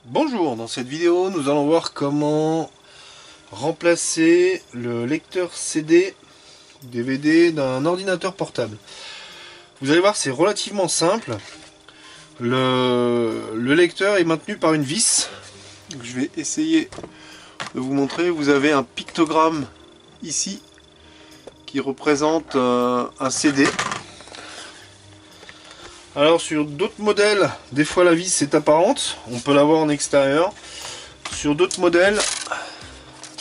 Bonjour, dans cette vidéo nous allons voir comment remplacer le lecteur CD DVD d'un ordinateur portable. Vous allez voir, c'est relativement simple. Le lecteur est maintenu par une vis. Donc, je vais essayer de vous montrer. Vous avez un pictogramme ici qui représente un CD. Alors sur d'autres modèles, des fois la vis est apparente, on peut l'avoir en extérieur. Sur d'autres modèles,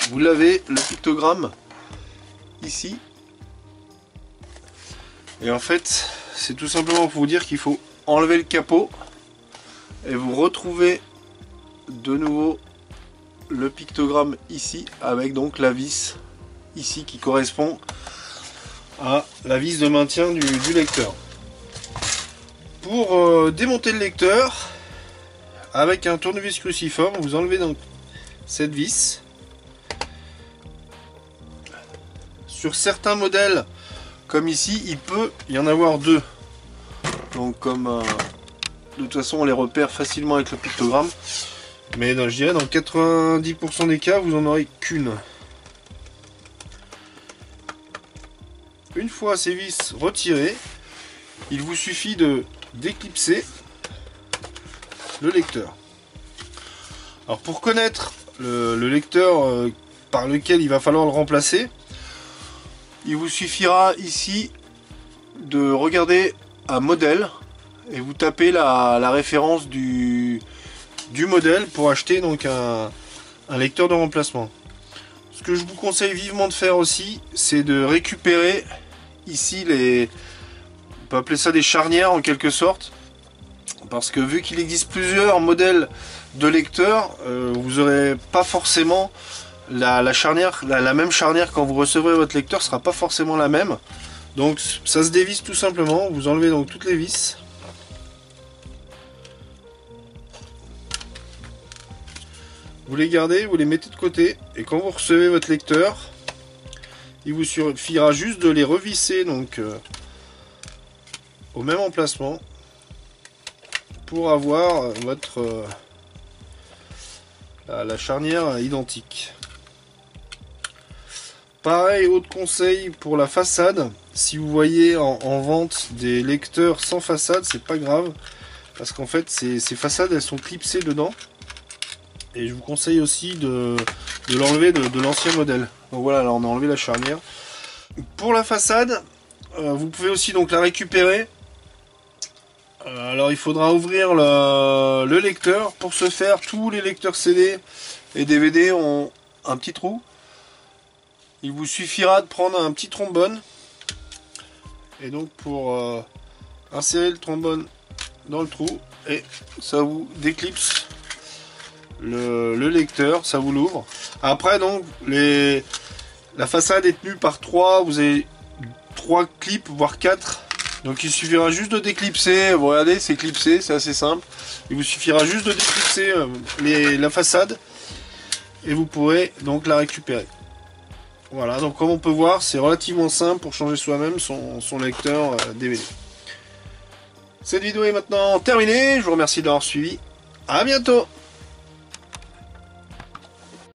vous l'avez le pictogramme ici. Et en fait, c'est tout simplement pour vous dire qu'il faut enlever le capot et vous retrouvez de nouveau le pictogramme ici avec donc la vis ici qui correspond à la vis de maintien du lecteur. Pour démonter le lecteur, avec un tournevis cruciforme, vous enlevez donc cette vis. Sur certains modèles, comme ici, il peut y en avoir deux. Donc comme de toute façon on les repère facilement avec le pictogramme. Mais je dirais dans 90% des cas, vous n'en aurez qu'une. Une fois ces vis retirées, il vous suffit de déclipser le lecteur. Alors pour connaître le lecteur par lequel il va falloir le remplacer, il vous suffira ici de regarder un modèle et vous tapez la référence du modèle pour acheter donc un lecteur de remplacement. Ce que je vous conseille vivement de faire aussi, c'est de récupérer ici on peut appeler ça des charnières en quelque sorte, parce que vu qu'il existe plusieurs modèles de lecteurs, vous n'aurez pas forcément la même charnière quand vous recevrez votre lecteur, sera pas forcément la même. Donc ça se dévisse tout simplement, vous enlevez donc toutes les vis. Vous les gardez, vous les mettez de côté, et quand vous recevez votre lecteur, il vous suffira juste de les revisser donc au même emplacement pour avoir votre la charnière identique. Pareil, autre conseil pour la façade, si vous voyez en vente des lecteurs sans façade, c'est pas grave, parce qu'en fait ces façades elles sont clipsées dedans, et je vous conseille aussi de l'enlever de l'ancien modèle. Donc voilà, là on a enlevé la charnière. Pour la façade, vous pouvez aussi donc la récupérer. Alors il faudra ouvrir le lecteur. Pour ce faire, tous les lecteurs CD et DVD ont un petit trou. Il vous suffira de prendre un petit trombone. Et donc pour insérer le trombone dans le trou, et ça vous déclipse le lecteur, ça vous l'ouvre. Après donc la façade est tenue par 3, vous avez 3 clips voire 4. Donc il suffira juste de déclipser, vous regardez c'est clipsé, c'est assez simple. Il vous suffira juste de déclipser la façade et vous pourrez donc la récupérer. Voilà, donc comme on peut voir, c'est relativement simple pour changer soi-même son lecteur DVD. Cette vidéo est maintenant terminée, je vous remercie d'avoir suivi, à bientôt.